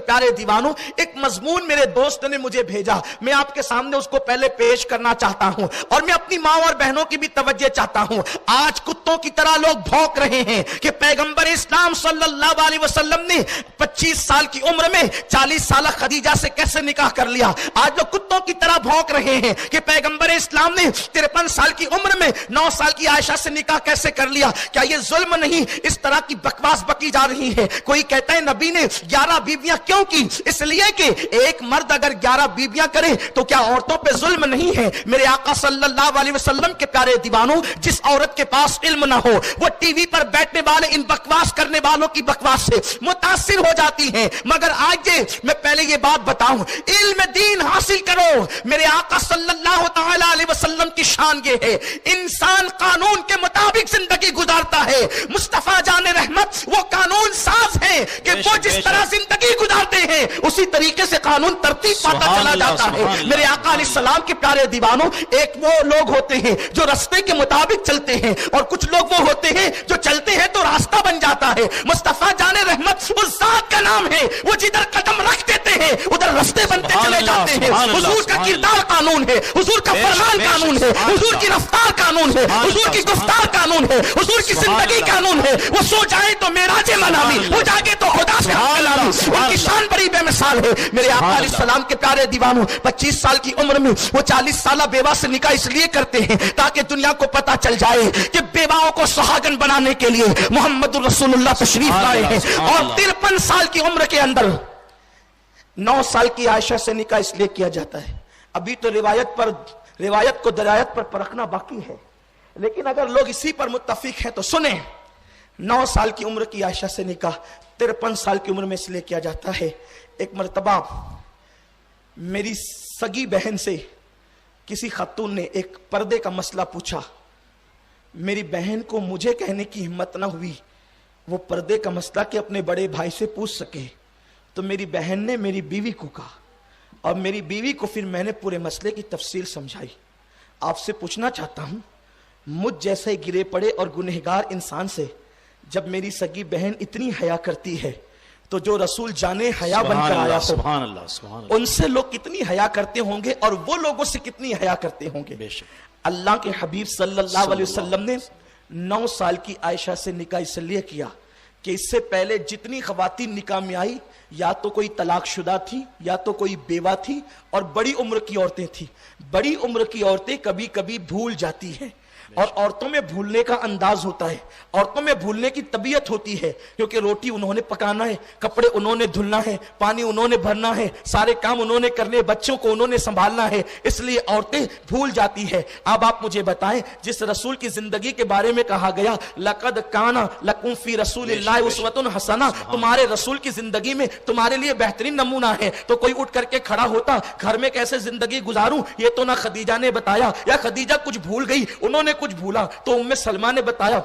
پیارے دیوانوں، ایک مضمون میرے دوست نے مجھے بھیجا، میں آپ کے سامنے اس کو پہلے پیش کرنا چاہتا ہوں، اور میں اپنی ماں اور بہنوں کی بھی توجہ چاہتا ہوں۔ آج کتوں کی طرح لوگ بھونک رہے ہیں کہ پیغمبر اسلام صلی اللہ علیہ وسلم نے 25 سال کی عمر میں 40 سالہ خدیجہ سے کیسے نکاح کر لیا۔ آج لوگ کتوں کی طرح بھونک رہے ہیں کہ پیغمبر اسلام نے 53 سال کی عمر میں 9 سال کی عائشہ سے نکاح کیسے کر لیا۔ کیا یہ ظلم نہیں؟ اس طرح کی بکواس بکی جا رہی ہے۔ کوئی کہتا ہے نبی نے 11 بیویاں کیوں کی؟ اس لیے کہ ایک مرد اگر 11 بیویاں کرے تو کیا عورتوں پہ ظلم نہیں ہے؟ میرے آقا صلی اللہ علیہ وسلم کے پیارے دیوانوں، جس عورت کے پاس علم نہ ہو وہ ٹی وی پر بیٹھنے والے ان بکواس کرنے والوں کی بکواس سے متاثر ہو جاتی ہیں۔ مگر آج میں پہلے یہ بات بتاؤں، علم دین حاصل کرو۔ میرے آقا صلی اللہ تعالی علیہ وسلم کی شان یہ ہے، انسان قانون کے مطابق زندگی گزارتا ہے۔ مصطفیٰ جان رحمت وہ قانون ساز ہیں کہ وہ جس طرح زندگی گزارتے ہیں اسی طریقے سے قانون ترتیب پاتا چلا جاتا ہے۔ میرے آقا علیہ السلام کے پیارے دیوانوں، ایک وہ لوگ ہوتے ہیں جو راستے کے مطابق چلتے ہیں، اور کچھ لوگ وہ ہوتے ہیں جو چلتے ہیں تو راستہ بن جاتا ہے۔ مصطفیٰ جان رحمت اس ذات کا نام ہے، وہ جدھر قدم رکھ دیتے ہیں ادھر راستے بنتے چلے جاتے ہیں۔ حضور کا کردار قانون ہے، حضور کا فرمان قانون ہے، حضور کی رفتار قانون ہے، حضور کی گفتار قانون ہے، حضور کی زندگی قانون ہے۔ وہ سو جائے تو معراج منامی، وہ جاگے تو خدا سے حق کلامی۔ ان کی شان بڑی بے مثال ہے۔ میرے آقا علیہ السلام کے پیارے دیوانوں، 25 سال کی عمر میں وہ 40 سالہ بیوہ سے نکاح اس لیے کرتے ہیں تاکہ دنیا کو پتا چل جائے کہ بیواؤں کو سہاگن بنانے کے لیے محمد رسول اللہ تشریف لائے ہیں۔ اور 53 سال کی عمر کے اندر 9 سال کی عائشہ سے نکاح اس لیے کیا جاتا ہے۔ ابھی تو روایت کو درایت پر پرکھنا باقی ہے، لیکن اگر لوگ اسی پر متفق ہیں تو سنیں، 9 سال کی عمر کی عائشہ سے نکاح 53 سال کی عمر میں اس لیے کیا جاتا ہے۔ ایک مرتبہ میری سگی بہن سے کسی خاتون نے ایک پردے کا مسئلہ پوچھا، میری بہن کو مجھے کہنے کی ہمت نہ ہوئی وہ پردے کا مسئلہ کہ اپنے بڑے بھائی سے پوچھ سکے، تو میری بہن نے میری بیوی کو کہا، اور میری بیوی کو پھر میں نے پورے مسئلے کی تفصیل سمجھائی۔ آپ سے پوچھنا چاہتا ہوں، مجھ جیسے گرے پڑے اور گنہگار انسان سے جب میری سگی بہن اتنی حیا کرتی ہے تو جو رسول جانے حیا بن کر آیا ہو ان سے لوگ کتنی حیا کرتے ہوں گے، اور وہ لوگوں سے کتنی حیا کرتے ہوں گے۔ اللہ کے حبیب صلی اللہ علیہ وسلم نے 9 سال کی عائشہ سے نکاح اس لیے کیا کہ اس سے پہلے جتنی خواتین نکاح میں آئی یا تو کوئی طلاق شدہ تھی یا تو کوئی بیوہ تھی، اور بڑی عمر کی عورتیں تھیں۔ بڑی عمر کی عورتیں کبھی کبھی بھول جاتی ہیں، اور عورتوں میں بھولنے کا انداز ہوتا ہے، عورتوں میں بھولنے کی طبیعت ہوتی ہے، کیونکہ روٹی انہوں نے پکانا ہے، کپڑے انہوں نے دھلنا ہے، پانی انہوں نے بھرنا ہے، سارے کام انہوں نے کرنے، بچوں کو انہوں نے سنبھالنا ہے، اس لیے عورتیں بھول جاتی ہے۔ اب آپ مجھے بتائیں، جس رسول کی زندگی کے بارے میں کہا گیا لقد کان لکم فی رسول اللہ اسوۃ حسنہ، تمہارے رسول کی زندگی میں تمہارے لیے بہترین نمونہ ہے، تو کوئی اٹھ کر کے کھڑا ہوتا گھر میں کیسے زندگی گزاروں یہ تو نہ خدیجہ نے بتایا، یا خدیجہ کچھ بھول گئی انہوں نے کچھ بھولا تو ام سلمہ نے بتایا،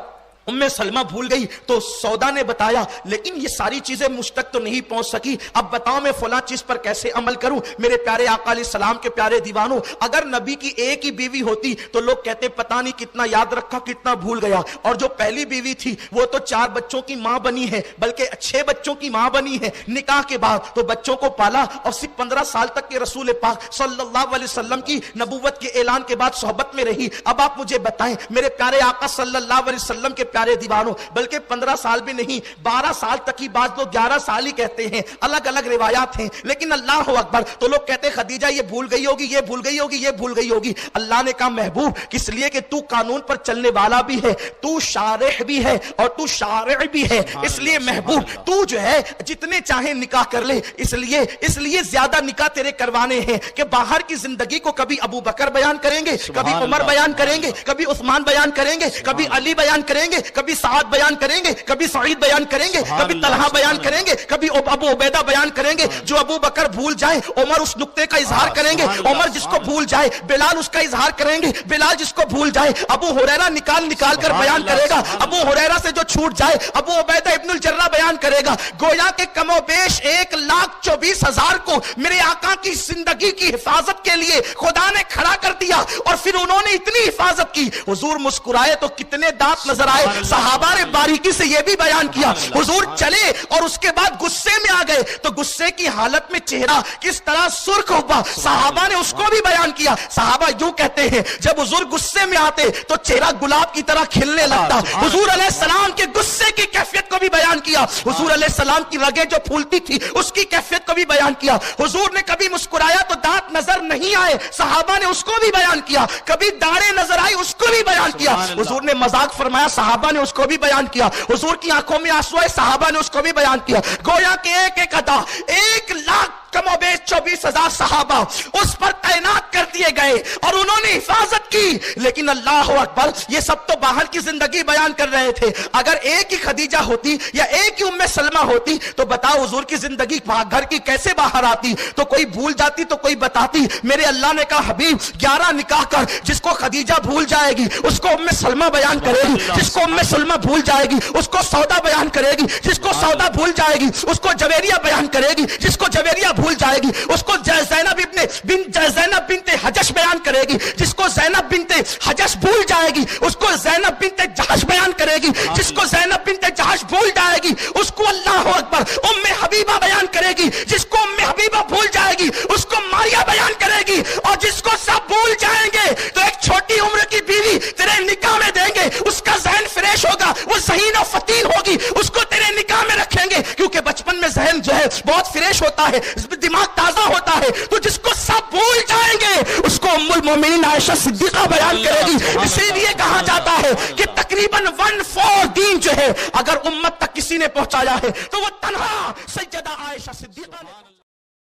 ام سلمہ بھول گئی تو سودا نے بتایا، لیکن یہ ساری چیزیں مجھ تک تو نہیں پہنچ سکی۔ اب بتاؤ میں فلاں چیز پر کیسے عمل کروں؟ میرے پیارے آقا علیہ السلام کے پیارے دیوانوں، اگر نبی کی ایک ہی بیوی ہوتی تو لوگ کہتے پتہ نہیں کتنا یاد رکھا کتنا بھول گیا، اور جو پہلی بیوی تھی وہ تو 4 بچوں کی ماں بنی ہے، بلکہ 6 بچوں کی ماں بنی ہے نکاح کے بعد، تو بچوں کو پالا، اور صرف 15 سال تک کے رسول پاک صلی اللہ علیہ وسلم کی نبوت کے اعلان کے بعد صحبت میں رہی۔ اب آپ مجھے بتائیں میرے پیارے آقا صلی اللہ علیہ وسلم کے پیارے دیوانوں، بلکہ 15 سال بھی نہیں 12 سال تک ہی، بعض لوگ 11 سال ہی کہتے ہیں، الگ الگ روایات ہیں، لیکن اللہ اکبر تو لوگ کہتے ہیں خدیجہ یہ بھول گئی ہوگی یہ بھول گئی ہوگی یہ بھول گئی ہوگی۔ اللہ نے کہا محبوب کس لیے کہ تو قانون پر چلنے والا بھی ہے، تو شارح بھی ہے اور تو شارع بھی ہے، اس لیے محبوب تو جو ہے جتنے چاہے نکاح کر لے، اس لیے زیادہ نکاح تیرے کروانے ہیں کہ باہر کی زندگی کو کبھی ابو بکر بیان کریں گے، کبھی عمر بیان کریں گے، کبھی عثمان بیان کریں گے، کبھی علی بیان کریں گے، کبھی سعد بیان کریں گے، کبھی سعید بیان کریں گے، کبھی طلحہ بیان کریں گے، کبھی ابو عبیدہ بیان کریں گے۔ جو ابو بکر بھول جائیں عمر اس نقطے کا اظہار کریں گے، عمر جس کو بھول جائے بلال اس کا اظہار کریں گے، بلال جس کو بھول جائے ابو ہریرہ نکال کر بیان کرے گا، ابو ہریرہ سے جو چھوٹ جائے ابو عبیدہ ابن الجرہ بیان کرے گا۔ گویا کہ کم و بیش 1,24,000 کو میرے آقا کی زندگی کی حفاظت کے لیے خدا نے کھڑا کر دیا اور پھر انہوں نے اتنی حفاظت کی. حضور مسکرائے تو کتنے دانت نظر آئے. صحابہ نے باریکی سے یہ بھی بیان کیا. حضور چلے اور اس کے بعد غصے میں آ گئے تو غصے کی حالت میں چہرہ کس طرح سرخ ہوا, صحابہ نے اس کو بھی بیان کیا. صحابہ یوں کہتے ہیں جب حضور غصے میں آتے تو چہرہ گلاب کی طرح کھلنے لگتا. حضور علیہ السلام کے غصے کی کیفیت کو بھی بیان کیا. حضور علیہ السلام کی رگیں جو پھولتی تھی اس کی کیفیت کو بھی بیان کیا. حضور نے کبھی مسکرایا تو دانت نظر نہیں آئے, صحابہ نے اس کو بھی بیان کیا. کبھی داڑھیں نظر آئی, اس کو بھی بیان کیا. حضور نے مذاق فرمایا, صحابہ نے اس کو بھی بیان کیا. حضور کی آنکھوں میں آنسو آئے, صحابہ نے اس کو بھی بیان کیا. گویا کہ ایک ایک ادا 1,00,000 کم و بیش 24,000 صحابہ اس پر تعینات کر دیے گئے اور انہوں نے حفاظت کی. لیکن اللہ اکبر, یہ سب تو باہر کی زندگی بیان کر رہے تھے. اگر ایک ہی خدیجہ ہوتی یا ایک ہی ام سلمہ ہوتی تو بتاؤ حضور کی زندگی گھر کی کیسے باہر آتی. تو کوئی بھول جاتی تو کوئی بتاتی. میرے اللہ نے کہا حبیب 11 نکاح کر, جس کو خدیجہ بھول جائے گی اس کو ام سلمہ بیان کرے گی, جس کو ام سلمہ بھول جائے گی اس کو سودا بیان کرے گی, جس کو سودا بھول جائے گی اس کو جویریہ بیان کرے گی, جس کو جویریہ بھول جائے گی اس کو زینب بنت حجش بیان کرے گی, جس کو زینب بنت حجش بھول جائے گی اس کو زینب بنت جحش بیان کرے گی, جس کو زینب بنت جحش بھول جائے گی اس کو اللہ اکبر ام حبیبہ بیان کرے گی, جس کو ام حبیبہ بھول جائے گی اس کو ماریہ بیان کرے گی. اور جس کو سب بھول جائیں گے تو ایک چھوٹی عمر کی بیوی تیرے نکاح میں دیں گے, اس کا ذہن فریش ہوگا, وہ ذہین و فتیل ہوگی, اس کو تیرے نکاح میں رکھیں گے کیونکہ بچپن میں ذہن جو ہے بہت فریش ہوتا ہے, دماغ تازہ ہوتا ہے. تو جس کو سب بھول جائیں گے اس کو ام المومنین عائشہ صدیقہ بیان کرے گی. اسی لیے کہا جاتا ہے کہ تقریباً 1/4 دین جو ہے اگر امت تک کسی نے پہنچایا ہے تو وہ تنہا سیدہ عائشہ صدیقہ نے.